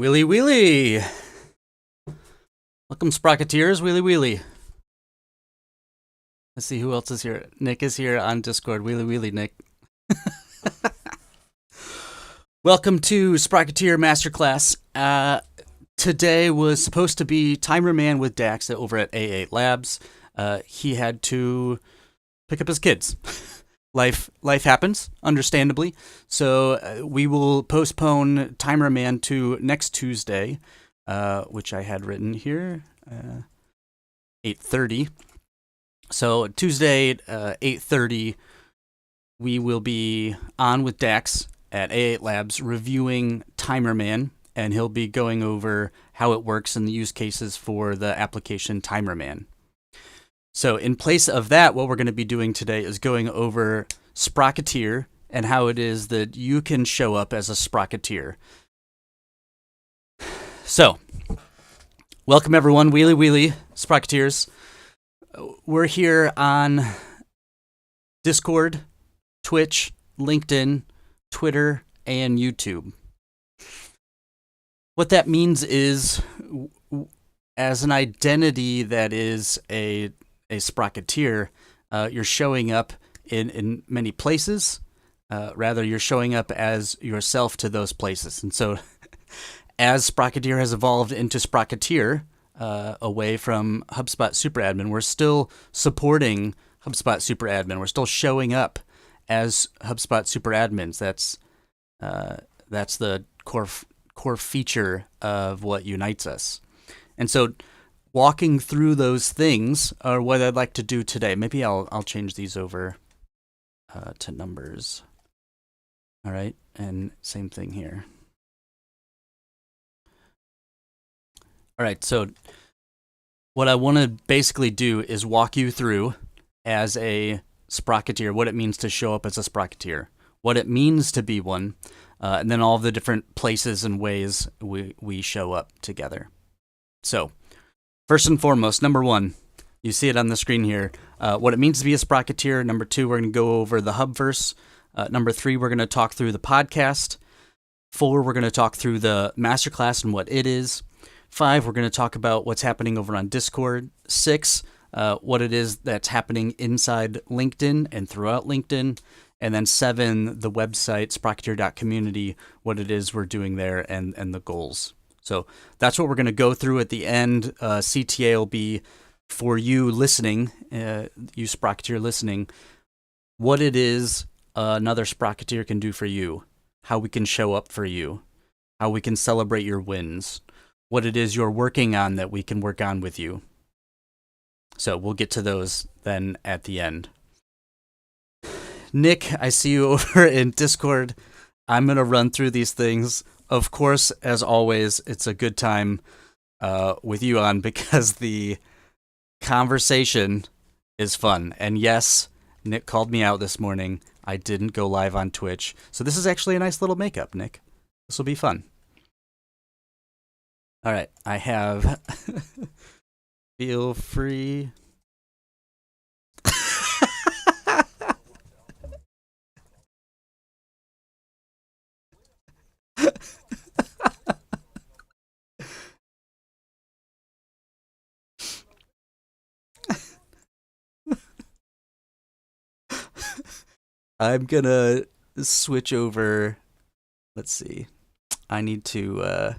Wheelie wheelie. Welcome, Sprocketeers. Wheelie wheelie. Let's see who else is here. Nick is here on Discord. Wheelie wheelie, Nick. Welcome to Sprocketeer Masterclass. Today was supposed to be Timerman with Dax over at A8 Labs. He had to pick up his kids. Life happens, understandably. So we will postpone Timerman to next Tuesday, which I had written here, 8:30. So Tuesday, 8:30, we will be on with Dax at A8 Labs reviewing Timerman, and he'll be going over how it works and the use cases for the application Timerman. So in place of that, what we're going to be doing today is going over Sprocketeer and how it is that you can show up as a Sprocketeer. So, welcome everyone, Wheelie Wheelie, Sprocketeers. We're here on Discord, Twitch, LinkedIn, Twitter, and YouTube. What that means is, as an identity that is a Sprocketeer, you're showing up in many places. Rather, you're showing up as yourself to those places. And so, as Sprocketeer has evolved into Sprocketeer, away from HubSpot SuperAdmin, we're still supporting HubSpot SuperAdmin. We're still showing up as HubSpot SuperAdmins. That's the core feature of what unites us. And so, walking through those things are what I'd like to do today. Maybe I'll change these over to numbers. All right, and same thing here. All right, so what I want to basically do is walk you through as a Sprocketeer, what it means to show up as a Sprocketeer, what it means to be one, and then all the different places and ways we show up together. So, first and foremost, number one, you see it on the screen here, what it means to be a Sprocketeer. Number two, we're going to go over the HubVerse. Number three, we're going to talk through the podcast. 4, we're going to talk through the masterclass and what it is. 5, we're going to talk about what's happening over on Discord. 6, what it is that's happening inside LinkedIn and throughout LinkedIn. And then 7, the website, Sprocketeer.Community, what it is we're doing there and the goals. So that's what we're going to go through at the end. CTA will be for you listening, you Sprocketeer listening, what it is another Sprocketeer can do for you, how we can show up for you, how we can celebrate your wins, what it is you're working on that we can work on with you. So we'll get to those then at the end. Nick, I see you over in Discord. I'm going to run through these things. Of course, as always, it's a good time with you on because the conversation is fun. And yes, Nick called me out this morning. I didn't go live on Twitch. So this is actually a nice little makeup, Nick. This will be fun. All right, I have feel free. I'm gonna switch over. Let's see. I need to,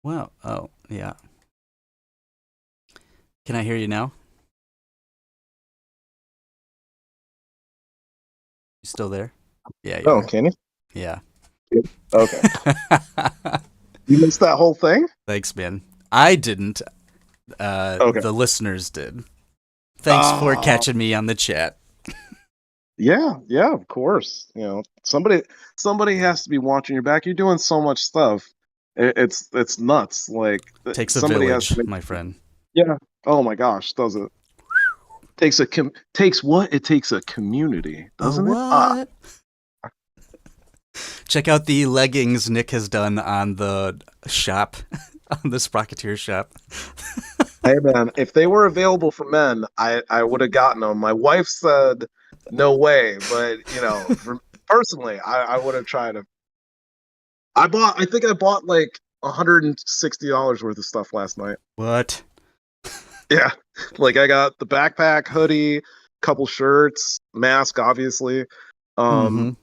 wow. Oh, yeah. Can I hear you now? You still there? Yeah. Oh, can you? Yeah. Okay. You missed that whole thing? Thanks, man. I didn't. Okay. The listeners did. Thanks for catching me on the chat. Yeah, of course. You know, somebody has to be watching your back. You're doing so much stuff. It's nuts. Like Takes a somebody village, my friend. Yeah. Oh my gosh, does it? Takes what? It takes a community, doesn't it? Check out the leggings Nick has done on the shop, on the Sprocketeer shop. Hey man, if they were available for men, I would have gotten them. My wife said no way, but personally, I would have tried to I think I bought like $160 worth of stuff last night. What? Yeah. Like I got the backpack, hoodie, couple shirts, mask, obviously. Mm-hmm. Um,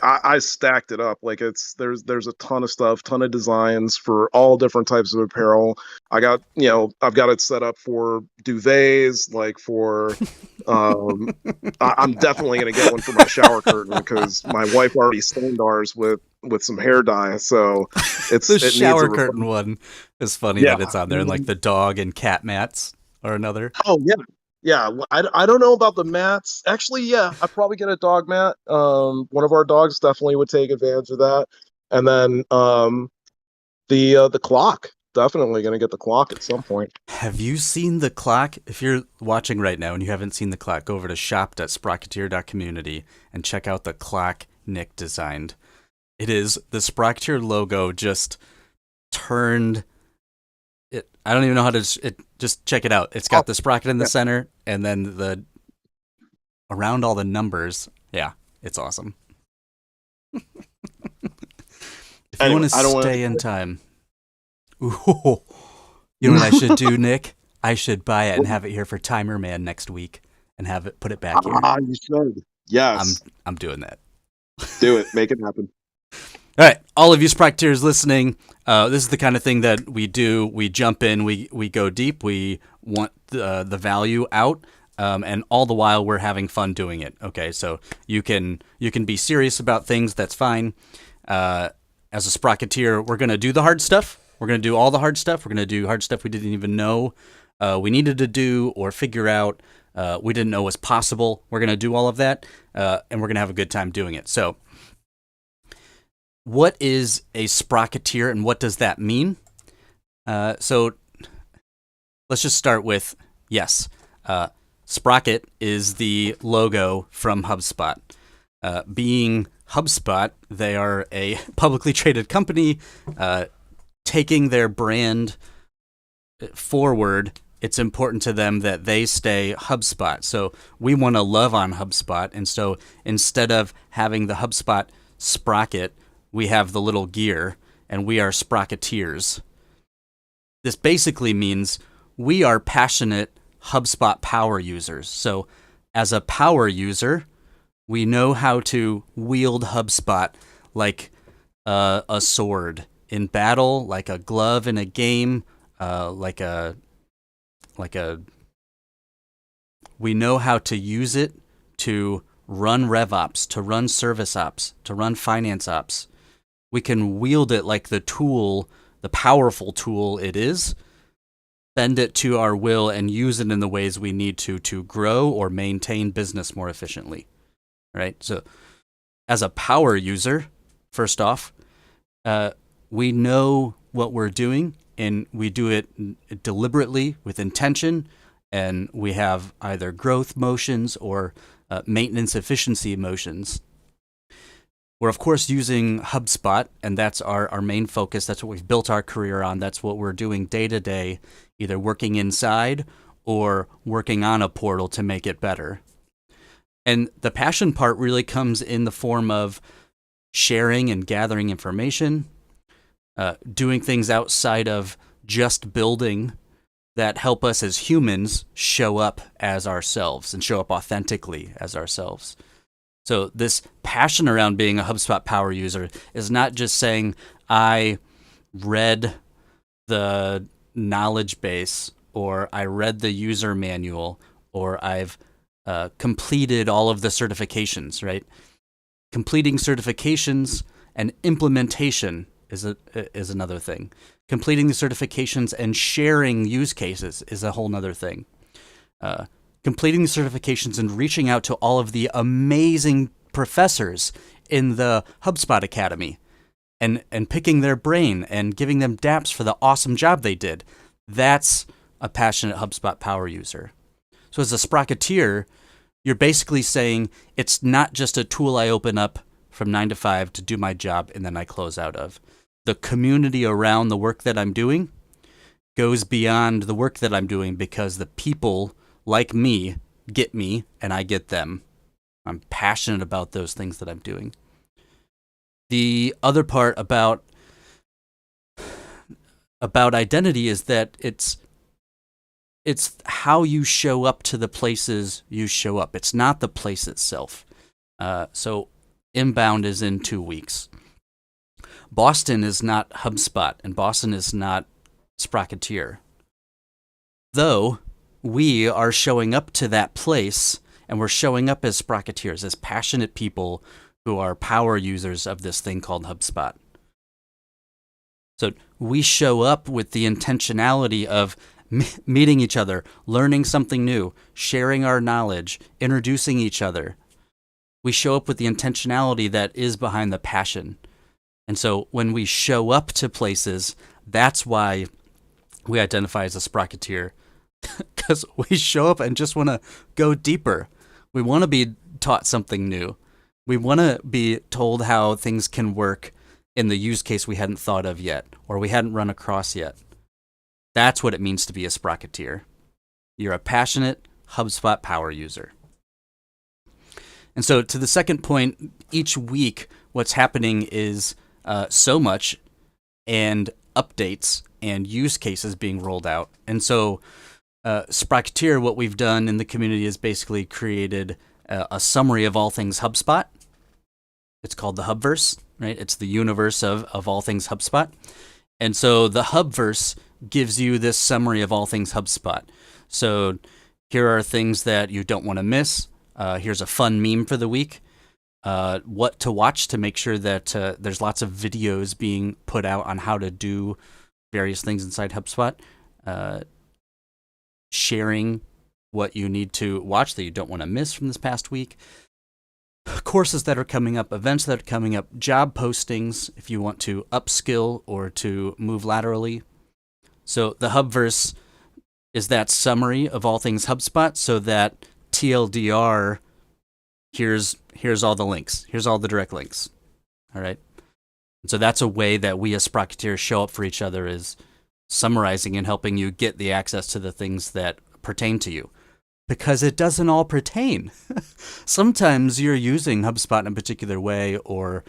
I stacked it up. Like there's a ton of stuff, ton of designs for all different types of apparel. I've got it set up for duvets, like for I'm definitely gonna get one for my shower curtain because my wife already stained ours with some hair dye, so The it needs a shower curtain one is funny yeah. that it's on there, and like the dog and cat mats are another. Oh yeah, yeah. I don't know about the mats. Actually, yeah, I'd probably get a dog mat. One of our dogs definitely would take advantage of that. And then the clock. Definitely gonna get the clock at some point. Have you seen the clock? If you're watching right now and you haven't seen the clock, go over to shop.sprocketeer.community and check out the clock Nick designed. It is the Sprocketeer logo just turned. I don't even know how to. Just check it out. It's got the sprocket in the center, and then the around all the numbers. Yeah, it's awesome. If you want to stay in time, ooh, you know what I should do, Nick? I should buy it and have it here for Timerman next week, and have it put it back here. You should. Yes. I'm doing that. Do it. Make it happen. All right, all of you Sprocketeers listening, this is the kind of thing that we do. We jump in, we go deep, we want the value out, and all the while we're having fun doing it. Okay, so you can be serious about things. That's fine. As a Sprocketeer, we're gonna do the hard stuff. We're gonna do all the hard stuff. We're gonna do hard stuff we didn't even know we needed to do or figure out. We didn't know was possible. We're gonna do all of that, and we're gonna have a good time doing it. So, what is a Sprocketeer and what does that mean? So let's just start with, yes, Sprocket is the logo from HubSpot. Being HubSpot, they are a publicly traded company taking their brand forward. It's important to them that they stay HubSpot. So we want to love on HubSpot. And so instead of having the HubSpot sprocket, we have the little gear, and we are Sprocketeers. This basically means we are passionate HubSpot power users. So as a power user, we know how to wield HubSpot like a sword in battle, like a glove in a game, we know how to use it to run RevOps, to run service ops, to run finance ops. We can wield it like the tool, the powerful tool it is, bend it to our will, and use it in the ways we need to grow or maintain business more efficiently. Right? So as a power user, first off, we know what we're doing, and we do it deliberately with intention, and we have either growth motions or maintenance efficiency motions. We're, of course, using HubSpot, and that's our main focus. That's what we've built our career on. That's what we're doing day to day, either working inside or working on a portal to make it better. And the passion part really comes in the form of sharing and gathering information, doing things outside of just building that help us as humans show up as ourselves and show up authentically as ourselves. So this passion around being a HubSpot power user is not just saying, I read the knowledge base, or I read the user manual, or I've completed all of the certifications, right? Completing certifications and implementation is another thing. Completing the certifications and sharing use cases is a whole nother thing. Completing the certifications and reaching out to all of the amazing professors in the HubSpot Academy and picking their brain and giving them dApps for the awesome job they did. That's a passionate HubSpot power user. So as a Sprocketeer, you're basically saying it's not just a tool I open up from 9 to 5 to do my job and then I close out of. The community around the work that I'm doing goes beyond the work that I'm doing because the people like me get me and I get them. I'm passionate about those things that I'm doing. The other part about identity is that it's how you show up to the places you show up. It's not the place itself. So inbound is in 2 weeks. Boston is not HubSpot, and Boston is not Sprocketeer. Though we are showing up to that place, and we're showing up as Sprocketeers, as passionate people who are power users of this thing called HubSpot. So we show up with the intentionality of meeting each other, learning something new, sharing our knowledge, introducing each other. We show up with the intentionality that is behind the passion. And so when we show up to places, that's why we identify as a Sprocketeer, because we show up and just want to go deeper. We want to be taught something new. We want to be told how things can work in the use case we hadn't thought of yet, or we hadn't run across yet. That's what it means to be a Sprocketeer. You're a passionate HubSpot power user. And so to the second point, each week what's happening is so much and updates and use cases being rolled out. And so Sprocketeer, what we've done in the community is basically created a summary of all things HubSpot. It's called the HubVerse, right? It's the universe of all things HubSpot. And so the HubVerse gives you this summary of all things HubSpot. So here are things that you don't want to miss. Here's a fun meme for the week. What to watch to make sure that there's lots of videos being put out on how to do various things inside HubSpot. Sharing what you need to watch that you don't want to miss from this past week. Courses that are coming up, events that are coming up, job postings if you want to upskill or to move laterally. So the HubVerse is that summary of all things HubSpot, so that TLDR, here's all the links. Here's all the direct links. All right. And so that's a way that we as Sprocketeers show up for each other, is summarizing and helping you get the access to the things that pertain to you. Because it doesn't all pertain. Sometimes you're using HubSpot in a particular way, or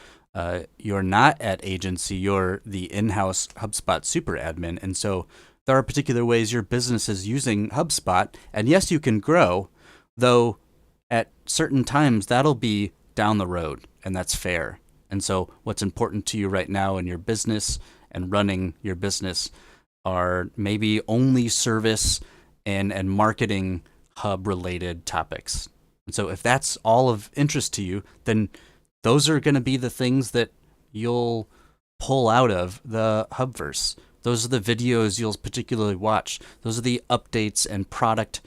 you're not at agency, you're the in-house HubSpot super admin. And so there are particular ways your business is using HubSpot. And yes, you can grow, though at certain times that'll be down the road, and that's fair. And so what's important to you right now in your business and running your business are maybe only service and marketing hub related topics. And so if that's all of interest to you, then those are going to be the things that you'll pull out of the HubVerse. Those are the videos you'll particularly watch. Those are the updates and product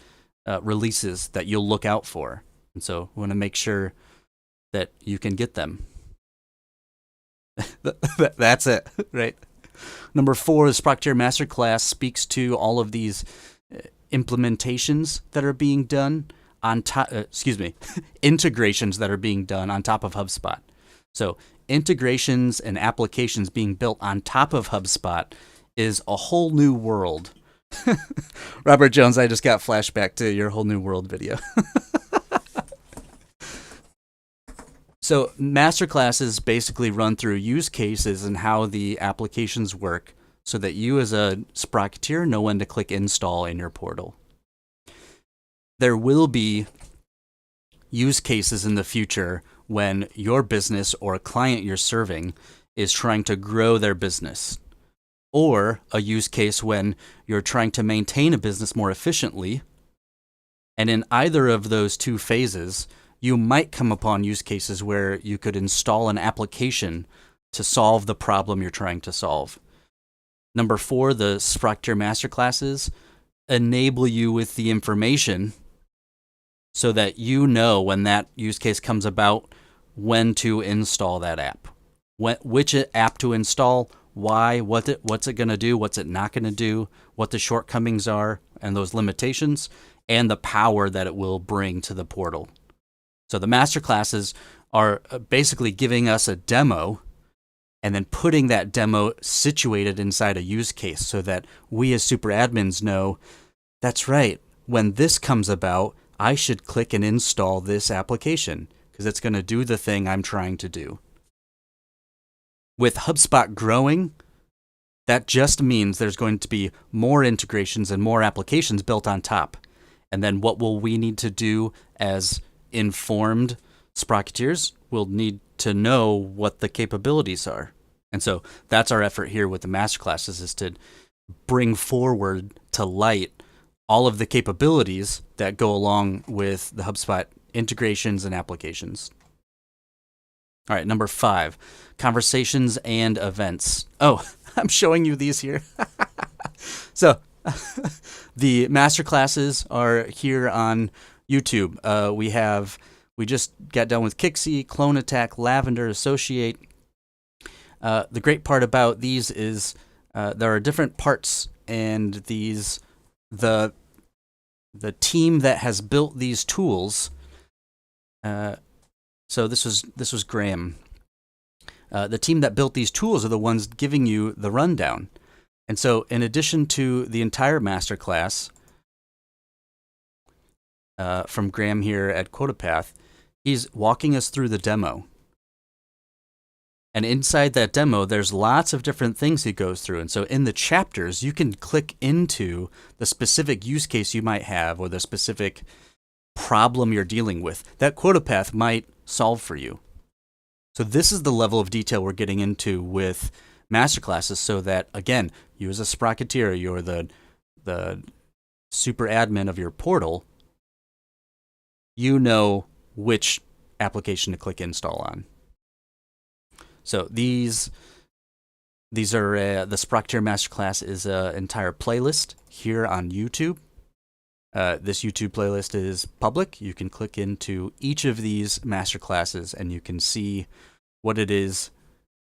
releases that you'll look out for. And so we want to make sure that you can get them. That's it, right? Number 4, the Sprocketeer Masterclass speaks to all of these implementations that are being done on top, integrations that are being done on top of HubSpot. So integrations and applications being built on top of HubSpot is a whole new world. Robert Jones, I just got flashback to your whole new world video. So masterclasses basically run through use cases and how the applications work, so that you as a Sprocketeer know when to click install in your portal. There will be use cases in the future when your business or a client you're serving is trying to grow their business, or a use case when you're trying to maintain a business more efficiently. And in either of those two phases, you might come upon use cases where you could install an application to solve the problem you're trying to solve. Number 4, the Sprocketeer Masterclasses enable you with the information so that you know when that use case comes about, when to install that app, which app to install, why, what's it going to do, what's it not going to do, what the shortcomings are, and those limitations, and the power that it will bring to the portal. So the masterclasses are basically giving us a demo and then putting that demo situated inside a use case so that we as super admins know, that's right, when this comes about, I should click and install this application because it's going to do the thing I'm trying to do. With HubSpot growing, that just means there's going to be more integrations and more applications built on top. And then what will we need to do as informed Sprocketeers? We'll need to know what the capabilities are. And so that's our effort here with the masterclasses, is to bring forward to light all of the capabilities that go along with the HubSpot integrations and applications. All right, number 5, conversations and events. Oh, I'm showing you these here. So the masterclasses are here on YouTube. We just got done with Kixie, Clone Attack, Lavender, Associate. The great part about these is there are different parts, and the team that has built these tools. So this was Graham. The team that built these tools are the ones giving you the rundown. And so in addition to the entire masterclass from Graham here at QuotaPath, he's walking us through the demo. And inside that demo, there's lots of different things he goes through. And so in the chapters, you can click into the specific use case you might have, or the specific problem you're dealing with that QuotaPath might solve for you. So this is the level of detail we're getting into with masterclasses, so that, again, you as a Sprocketeer, you're the super admin of your portal, you know which application to click install on. So these are the Sprocketeer Masterclass is an entire playlist here on YouTube. This YouTube playlist is public. You can click into each of these masterclasses and you can see what it is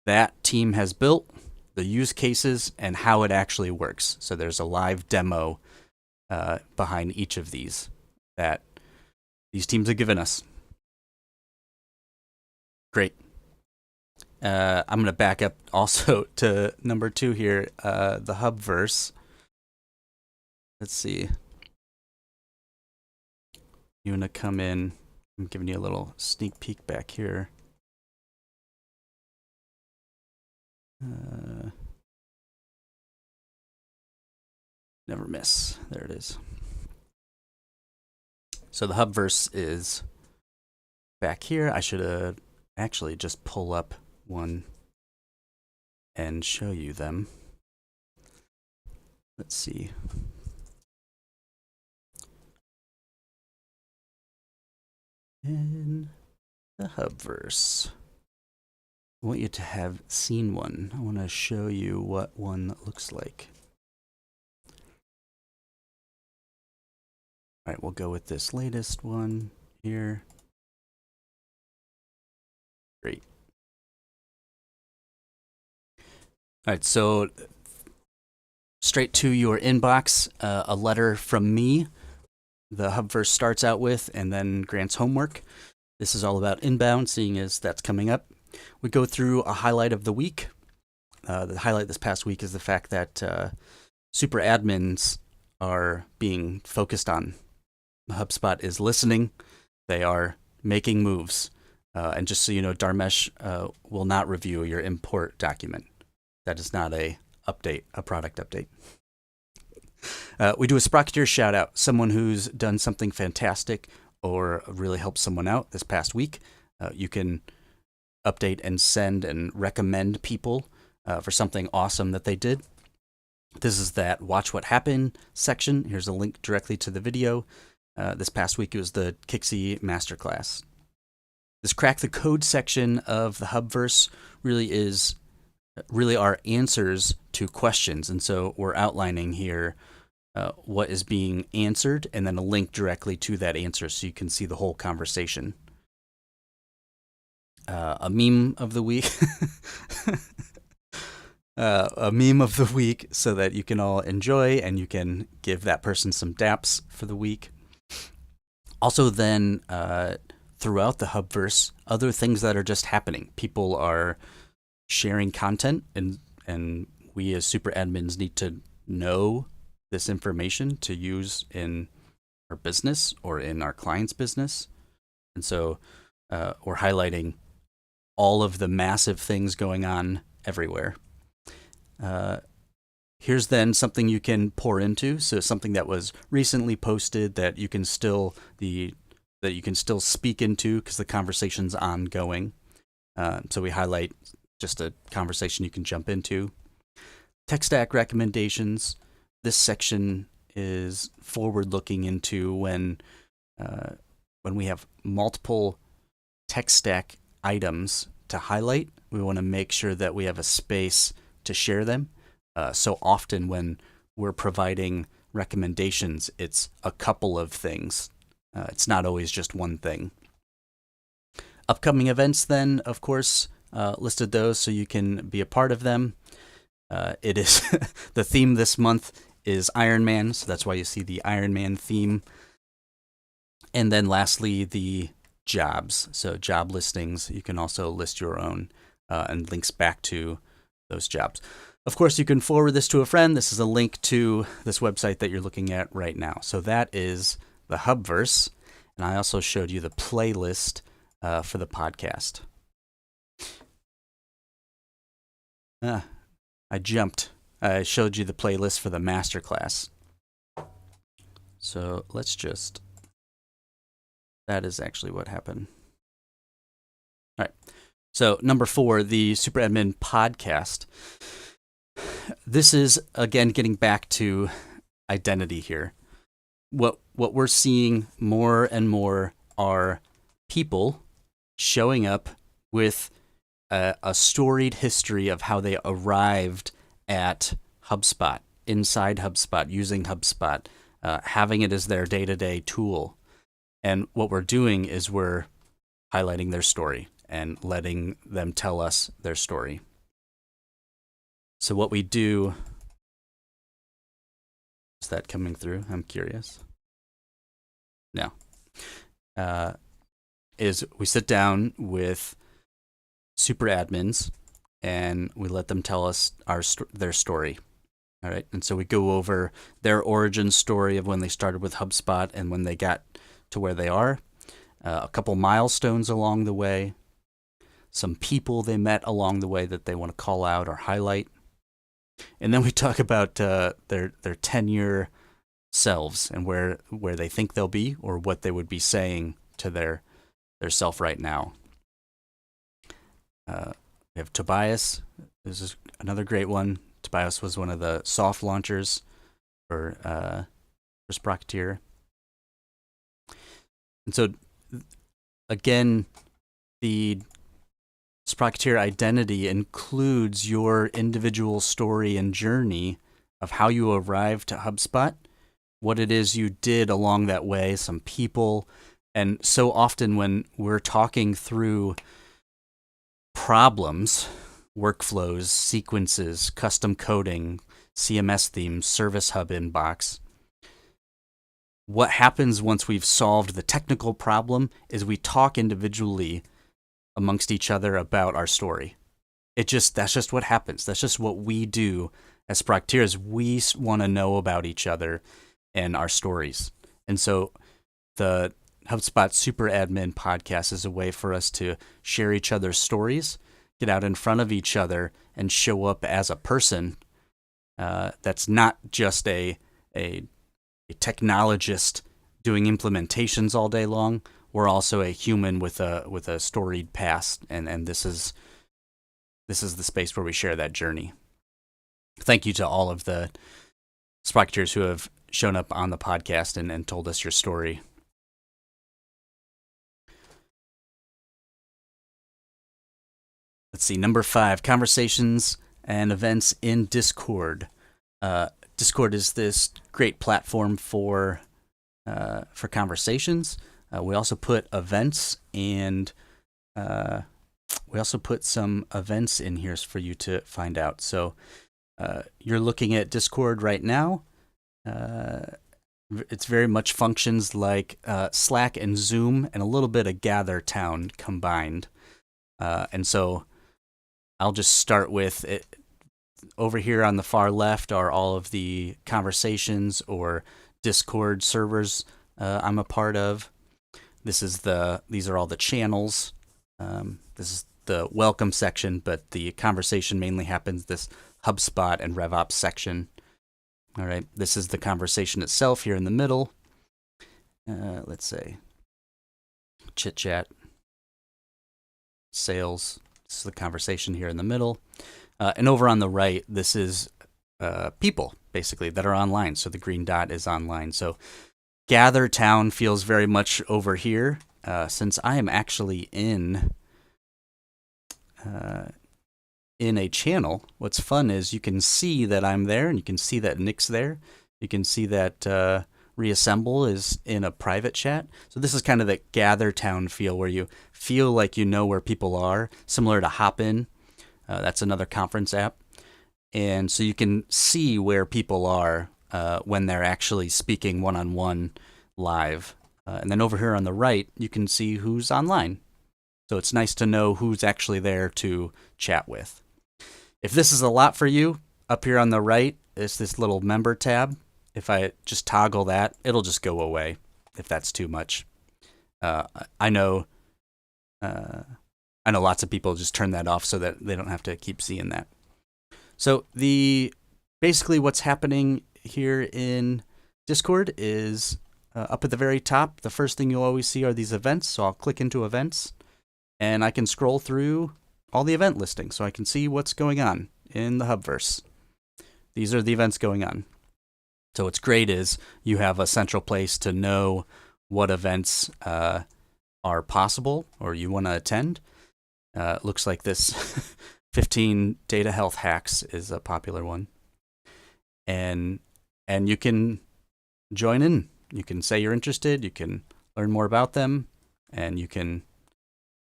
that team has built, the use cases, and how it actually works. So there's a live demo behind each of these that these teams have given us. Great. I'm going to back up also to number 2 here, the HubVerse. Let's see. You want to come in? I'm giving you a little sneak peek back here. Never miss. There it is. So the HubVerse is back here. I should have actually just pull up one and show you them. Let's see. In the HubVerse, I want you to have seen one. I want to show you what one looks like. All right, we'll go with this latest one here. Great. All right, so straight to your inbox, a letter from me. The HubVerse starts out with, and then Grant's homework. This is all about inbound, seeing as that's coming up. We go through a highlight of the week. The highlight this past week is the fact that super admins are being focused on. HubSpot is listening. They are making moves. And just so you know, Dharmesh will not review your import document. That is not a product update. We do a Sprocketeer shout out, someone who's done something fantastic or really helped someone out this past week. You can update and send and recommend people for something awesome that they did. This is that Watch What Happened section. Here's a link directly to the video. This past week it was the Kixie Masterclass. This Crack the Code section of the HubVerse really are answers to questions. And so we're outlining here what is being answered, and then a link directly to that answer so you can see the whole conversation. A meme of the week. A meme of the week so that you can all enjoy and you can give that person some daps for the week. Also then, throughout the HubVerse, other things that are just happening. People are sharing content, and we as super admins need to know this information to use in our business or in our client's business. And so we're highlighting all of the massive things going on everywhere. Here's then something you can pour into. So something that was recently posted that you can still speak into because the conversation's ongoing. So we highlight just a conversation you can jump into. Tech stack recommendations. This section is forward-looking into when we have multiple tech stack items to highlight. We want to make sure that we have a space to share them. So often when we're providing recommendations, it's a couple of things. It's not always just one thing. Upcoming events then, of course, listed those so you can be a part of them. It is the theme this month is Iron Man, so that's why you see the Iron Man theme. And then lastly, the jobs. So job listings, you can also list your own and links back to those jobs. Of course, you can forward this to a friend. This is a link to this website that you're looking at right now. So that is the HubVerse. And I also showed you the playlist for the podcast. I jumped. I showed you the playlist for the Masterclass. So let's just... That is actually what happened. All right. So number 4, the Super Admin podcast. This is, again, getting back to identity here. What we're seeing more and more are people showing up with a storied history of how they arrived at HubSpot, inside HubSpot, using HubSpot, having it as their day-to-day tool. And what we're doing is we're highlighting their story and letting them tell us their story. So what we do, is that coming through? I'm curious. No. Is we sit down with super admins and we let them tell us their story. All right. And so we go over their origin story of when they started with HubSpot and when they got to where they are, a couple milestones along the way, some people they met along the way that they want to call out or highlight. And then we talk about their 10-year selves and where they think they'll be or what they would be saying to their self right now. We have Tobias. This is another great one. Tobias was one of the soft launchers for Sprocketeer. And so, again, the Sprocketeer Identity includes your individual story and journey of how you arrived to HubSpot, what it is you did along that way, some people. And so often when we're talking through problems, workflows, sequences, custom coding, CMS themes, Service Hub inbox, what happens once we've solved the technical problem is we talk individually amongst each other about our story. That's just what happens. That's just what we do as Sprocketeers. We want to know about each other and our stories. And so the HubSpot Super Admin podcast is a way for us to share each other's stories, get out in front of each other, and show up as a person that's not just a technologist doing implementations all day long. We're also a human with a storied past, and this is the space where we share that journey. Thank you to all of the Sprocketeers who have shown up on the podcast and told us your story. Let's see, number 5, conversations and events in Discord. Discord is this great platform for conversations. We also put events and we also put some events in here for you to find out. So you're looking at Discord right now. It's very much functions like Slack and Zoom and a little bit of GatherTown combined. And so I'll just start with it. Over here on the far left are all of the conversations or Discord servers I'm a part of. These are all the channels. This is the welcome section, but the conversation mainly happens this HubSpot and RevOps section. All right, this is the conversation itself here in the middle. Let's say chit chat, sales. This is the conversation here in the middle. And over on the right, this is people, basically, that are online. So the green dot is online. So Gather Town feels very much over here. Since I am actually in a channel, what's fun is you can see that I'm there, and you can see that Nick's there. You can see that Reassemble is in a private chat. So this is kind of the Gather Town feel, where you feel like you know where people are, similar to Hopin. That's another conference app. And so you can see where people are when they're actually speaking one-on-one live. And then over here on the right, you can see who's online. So it's nice to know who's actually there to chat with. If this is a lot for you, up here on the right is this little member tab. If I just toggle that, it'll just go away if that's too much. I know lots of people just turn that off so that they don't have to keep seeing that. So basically what's happening here in Discord is up at the very top, the first thing you'll always see are these events. So I'll click into events, and I can scroll through all the event listings so I can see what's going on in the HubVerse. These are the events going on. So what's great is you have a central place to know what events are possible or you want to attend. It looks like this 15 data health hacks is a popular one. And you can join in. You can say you're interested. You can learn more about them. And you can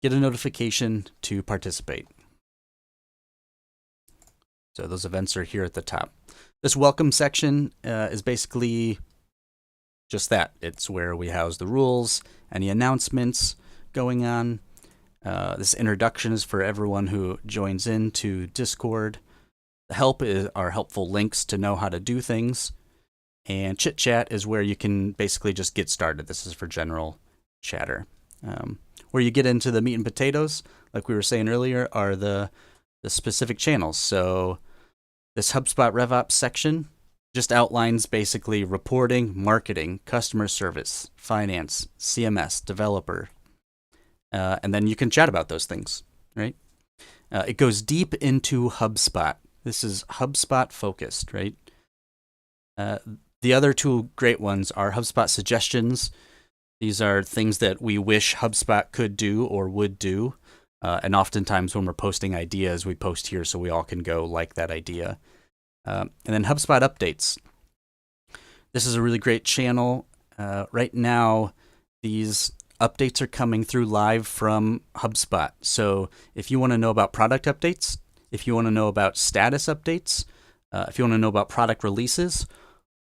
get a notification to participate. So those events are here at the top. This welcome section is basically just that. It's where we house the rules, any announcements going on. This introduction is for everyone who joins into Discord. The help are helpful links to know how to do things. And chit chat is where you can basically just get started. This is for general chatter. Where you get into the meat and potatoes, like we were saying earlier, are the specific channels. So this HubSpot RevOps section just outlines basically reporting, marketing, customer service, finance, CMS, developer. And then you can chat about those things, right? It goes deep into HubSpot. This is HubSpot focused, right? The other two great ones are HubSpot suggestions. These are things that we wish HubSpot could do or would do. And oftentimes when we're posting ideas, we post here so we all can go like that idea. And then HubSpot Updates. This is a really great channel. Right now, these updates are coming through live from HubSpot. So if you want to know about product updates, if you want to know about status updates, if you want to know about product releases,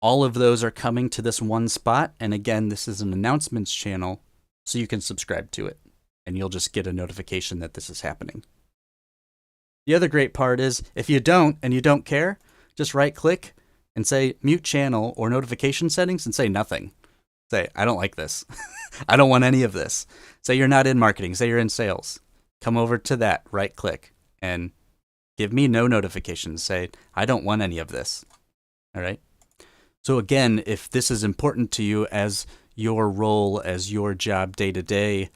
all of those are coming to this one spot. And again, this is an announcements channel, so you can subscribe to it. And you'll just get a notification that this is happening. The other great part is, if you don't and you don't care, just right click and say mute channel or notification settings and say nothing. Say, I don't like this. I don't want any of this. Say you're not in marketing. Say you're in sales. Come over to that, right click, and give me no notifications. Say, I don't want any of this. All right? So again, if this is important to you as your role, as your job day to day,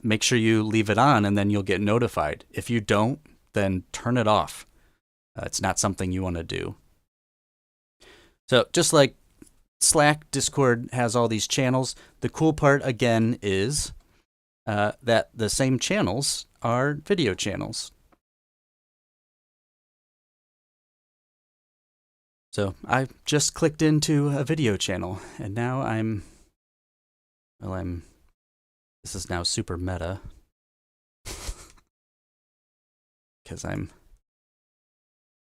make sure you leave it on and then you'll get notified. If you don't, then turn it off. It's not something you want to do. So just like Slack, Discord has all these channels. The cool part, again, is that the same channels are video channels. So I just clicked into a video channel, and now this is now super meta. Because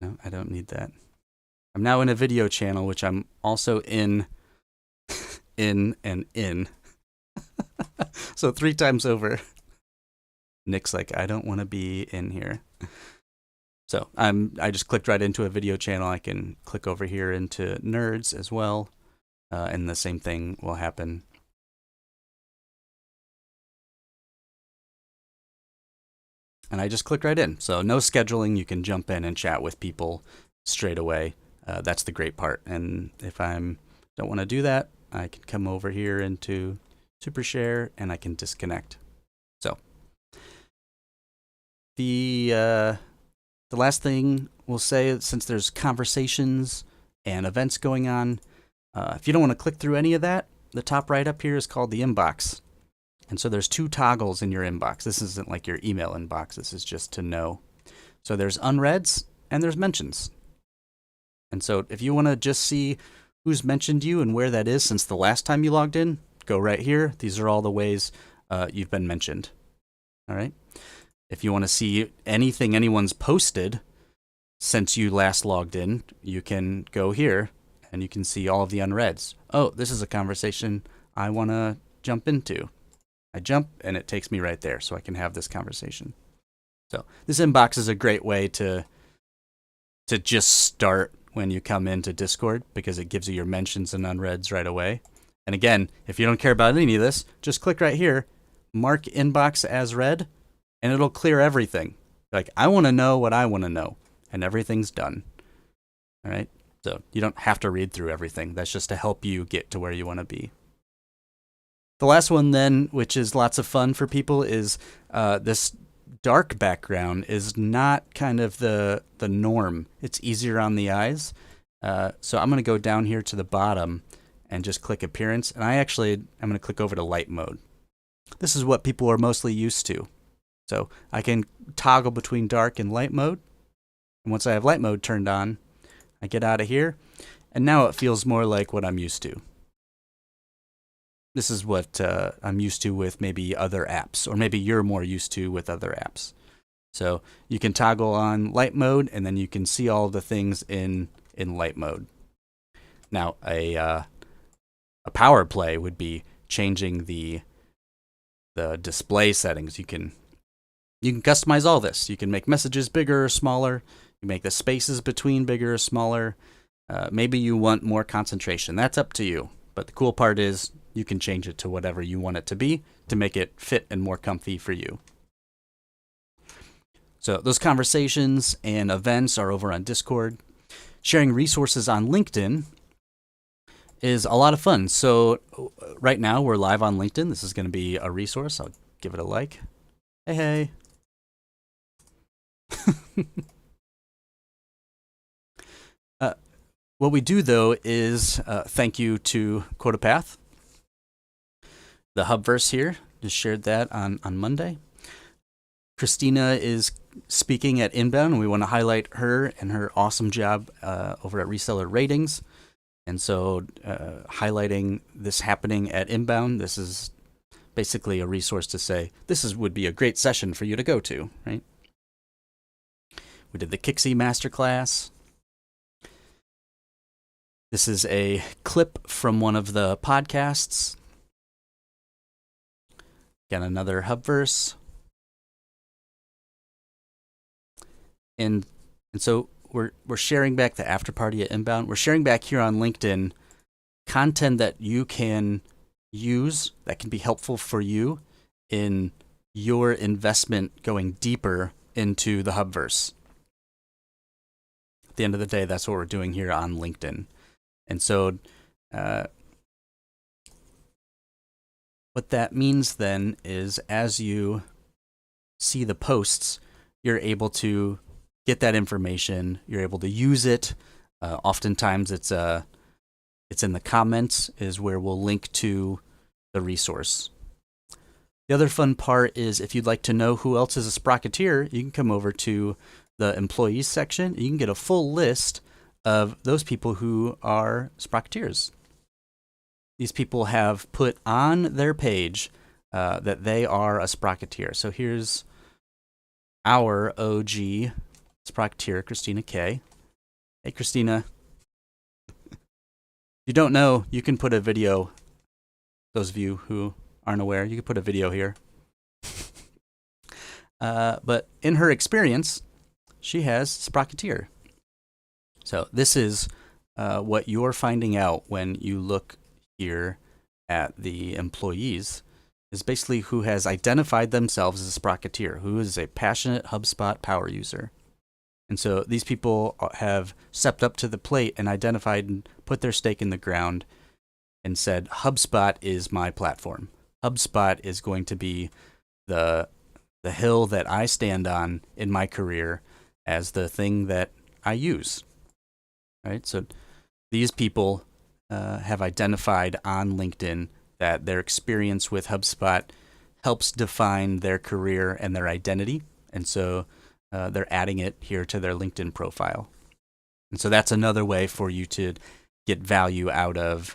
no, I don't need that. I'm now in a video channel, which I'm also in. So 3 times over. Nick's like, I don't want to be in here. So I just clicked right into a video channel. I can click over here into nerds as well. And the same thing will happen. and I just click right in. So no scheduling. You can jump in and chat with people straight away. That's the great part. And if I don't want to do that, I can come over here into SuperShare and I can disconnect. So the last thing we'll say, since there's conversations and events going on, if you don't want to click through any of that, the top right up here is called the inbox. And so there's 2 toggles in your inbox. This isn't like your email inbox. This is just to know. So there's unreads and there's mentions. And so if you want to just see who's mentioned you and where that is since the last time you logged in, go right here. These are all the ways you've been mentioned. All right. If you want to see anything anyone's posted since you last logged in, you can go here and you can see all of the unreads. Oh, this is a conversation I want to jump into. I jump and it takes me right there so I can have this conversation. So this inbox is a great way to just start when you come into Discord, because it gives you your mentions and unreads right away. And again, if you don't care about any of this, just click right here, mark inbox as read, and it'll clear everything. Like, I want to know what I want to know, and everything's done. All right? So you don't have to read through everything. That's just to help you get to where you want to be. The last one then, which is lots of fun for people, is this dark background is not kind of the norm. It's easier on the eyes. So I'm going to go down here to the bottom and just click appearance. And I'm going to click over to light mode. This is what people are mostly used to. So I can toggle between dark and light mode. And once I have light mode turned on, I get out of here. And now it feels more like what I'm used to. This is what I'm used to with maybe other apps, or maybe you're more used to with other apps. So you can toggle on light mode, and then you can see all the things in light mode. Now, a power play would be changing the display settings. You can customize all this. You can make messages bigger or smaller. You make the spaces between bigger or smaller. Maybe you want more concentration. That's up to you. But the cool part is you can change it to whatever you want it to be to make it fit and more comfy for you. So those conversations and events are over on Discord. Sharing resources on LinkedIn is a lot of fun. So right now we're live on LinkedIn. This is going to be a resource. I'll give it a like. Hey. What we do, though, is thank you to QuotaPath. The HubVerse here, just shared that on Monday. Christina is speaking at Inbound, and we want to highlight her and her awesome job over at Reseller Ratings. And so highlighting this happening at Inbound, this is basically a resource to say, would be a great session for you to go to, right? We did the Kixie Masterclass. This is a clip from one of the podcasts. Got another HubVerse. And so we're sharing back the after party at Inbound. We're sharing back here on LinkedIn content that you can use that can be helpful for you in your investment going deeper into the HubVerse. At the end of the day, that's what we're doing here on LinkedIn. And so what that means then is as you see the posts, you're able to get that information. You're able to use it. Oftentimes it's in the comments is where we'll link to the resource. The other fun part is if you'd like to know who else is a Sprocketeer, you can come over to the employees section. You can get a full list of those people who are Sprocketeers. These people have put on their page that they are a Sprocketeer. So here's our OG Sprocketeer, Christina K. Hey, Christina. If you don't know, you can put a video. Those of you who aren't aware, you can put a video here. But in her experience, she has Sprocketeer. So this is what you're finding out when you look here at the employees, is basically who has identified themselves as a Sprocketeer, who is a passionate HubSpot power user. And so these people have stepped up to the plate and identified and put their stake in the ground and said, HubSpot is my platform. HubSpot is going to be the hill that I stand on in my career as the thing that I use. Right? So these people have identified on LinkedIn that their experience with HubSpot helps define their career and their identity. And so they're adding it here to their LinkedIn profile. And so that's another way for you to get value out of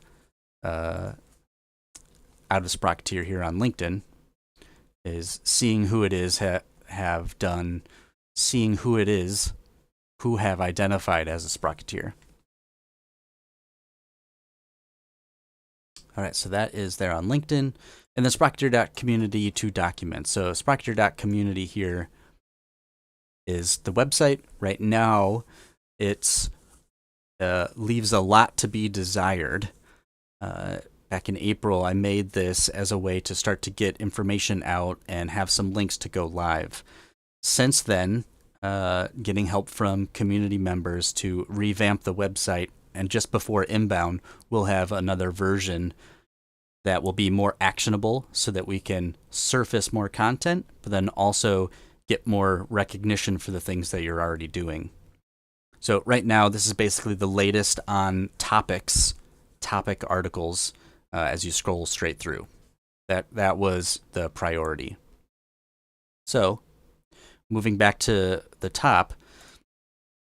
Sprocketeer here on LinkedIn, is seeing who it is have done, seeing who it is who have identified as a Sprocketeer. All right, so that is there on LinkedIn. And then Sprocketeer.Community to documents. So Sprocketeer.Community here is the website. Right now, it's leaves a lot to be desired. Back in April, I made this as a way to start to get information out and have some links to go live. Since then, getting help from community members to revamp the website, and just before inbound, we'll have another version that will be more actionable so that we can surface more content, but then also get more recognition for the things that you're already doing. So right now, this is basically the latest on topic articles as you scroll straight through. That was the priority. So moving back to the top,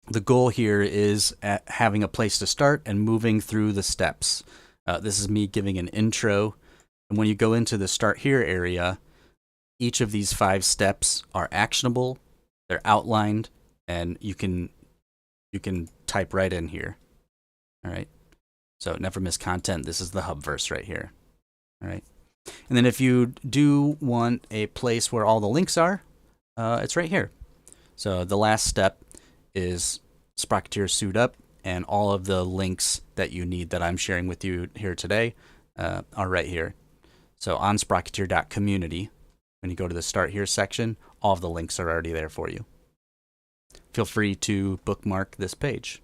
the goal here is having a place to start and moving through the steps. This is me giving an intro. And when you go into the Start Here area, each of these 5 steps are actionable, they're outlined, and you can type right in here. All right. So never miss content. This is the HubVerse right here. All right. And then if you do want a place where all the links are, it's right here. So the last step is Sprocketeer Suit Up, and all of the links that you need that I'm sharing with you here today are right here. So on Sprocketeer.Community, when you go to the Start Here section, all of the links are already there for you. Feel free to bookmark this page.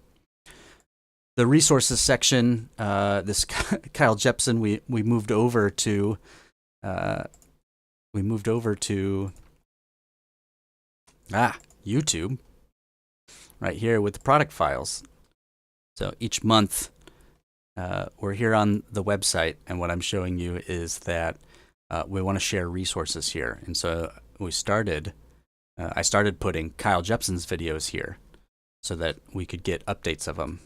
The resources section, this Kyle Jepson, we moved over to YouTube right here with the product files. So each month we're here on the website, and what I'm showing you is that we want to share resources here. And so I started putting Kyle Jepson's videos here so that we could get updates of them.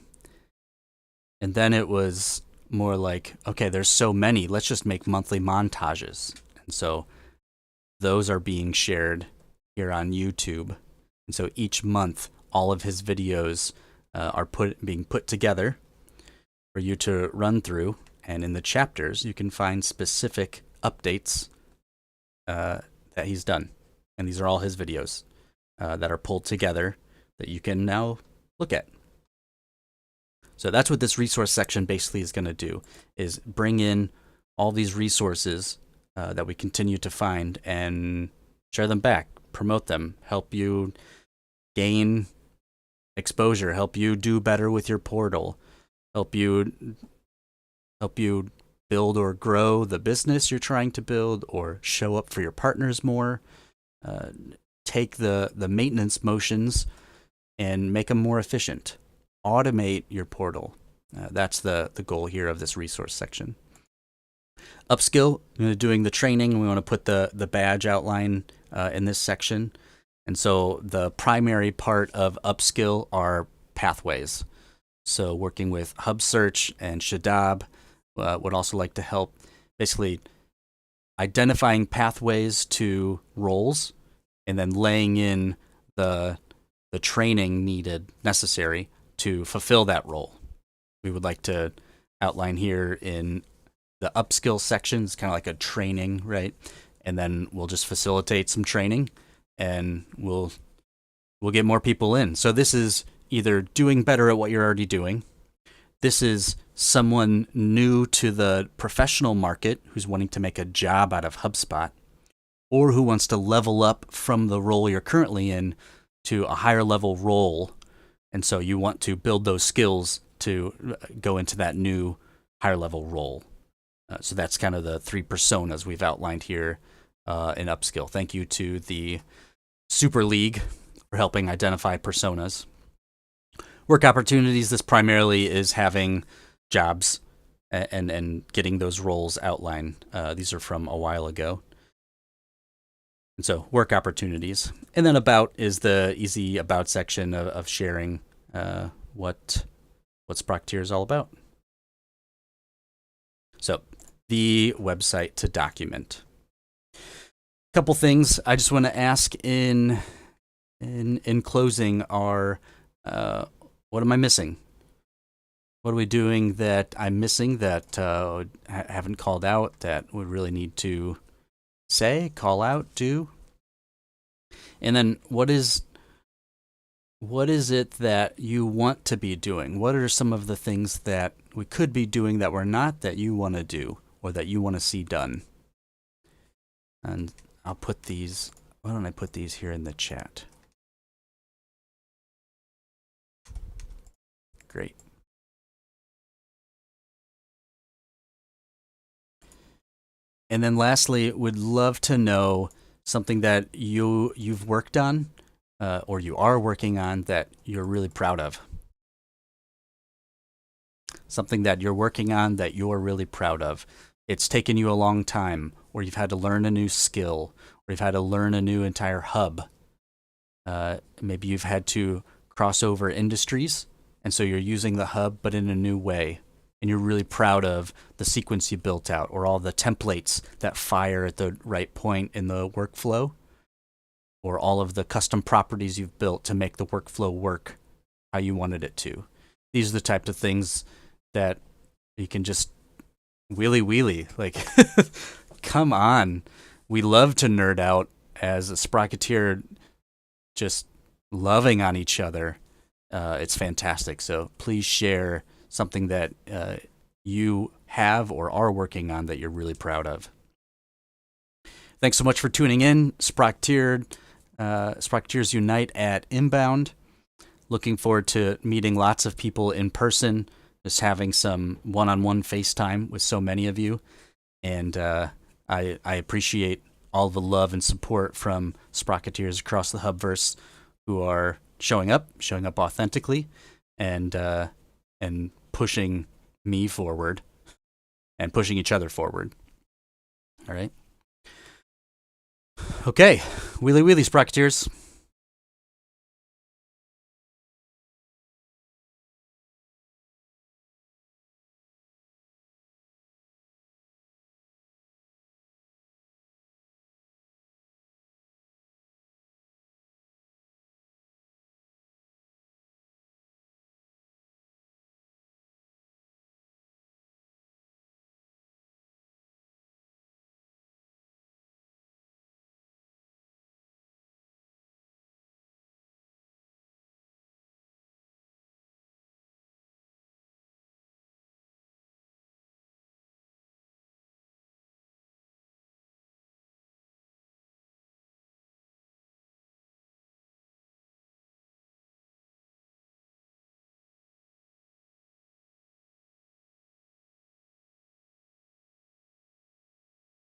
And then it was more like, okay, there's so many, let's just make monthly montages. And so those are being shared here on YouTube. And so each month, all of his videos are being put together for you to run through. And in the chapters, you can find specific updates that he's done. And these are all his videos that are pulled together that you can now look at. So that's what this resource section basically is going to do, is bring in all these resources that we continue to find and share them back, promote them, help you gain exposure, help you do better with your portal, help you build or grow the business you're trying to build, or show up for your partners more, take the maintenance motions and make them more efficient. Automate your portal. That's the goal here of this resource section. Upskill, doing the training. We want to put the badge outline in this section. And so the primary part of upskill are pathways. So working with HubSearch and Shadab would also like to help basically identifying pathways to roles and then laying in the training necessary to fulfill that role. We would like to outline here in the upskill section. It's kind of like a training, right? And then we'll just facilitate some training, and we'll get more people in. So this is either doing better at what you're already doing, This is someone new to the professional market who's wanting to make a job out of HubSpot, or who wants to level up from the role you're currently in to a higher level role. And so you want to build those skills to go into that new higher level role. So that's kind of the 3 personas we've outlined here in Upskill. Thank you to the Super League for helping identify personas. Work opportunities, this primarily is having jobs and getting those roles outlined. These are from a while ago. And so work opportunities. And then about is the easy about section of sharing what Sprocketeer is all about. So the website to document. A couple things I just want to ask in closing are, what am I missing? What are we doing that I'm missing that haven't called out that we really need to say, call out, do? And then what is it that you want to be doing? What are some of the things that we could be doing that we're not, that you want to do or that you want to see done? And I'll put these, why don't I put these here in the chat? Great. And then lastly, would love to know something that you've worked on or you are working on that you're really proud of. Something that you're working on that you're really proud of. It's taken you a long time, or you've had to learn a new skill, or you've had to learn a new entire hub. Maybe you've had to cross over industries, and so you're using the hub, but in a new way. And you're really proud of the sequence you built out, or all the templates that fire at the right point in the workflow, or all of the custom properties you've built to make the workflow work how you wanted it to. These are the types of things that you can just wheelie. Like, come on. We love to nerd out as a Sprocketeer, just loving on each other. It's fantastic. So please share something that you have or are working on that you're really proud of. Thanks so much for tuning in. Sprocketeers Unite at Inbound. Looking forward to meeting lots of people in person, just having some one-on-one FaceTime with so many of you. And I appreciate all the love and support from Sprocketeers across the Hubverse who are showing up authentically, and pushing me forward and pushing each other forward. All right. Okay. Wheelie Sprocketeers.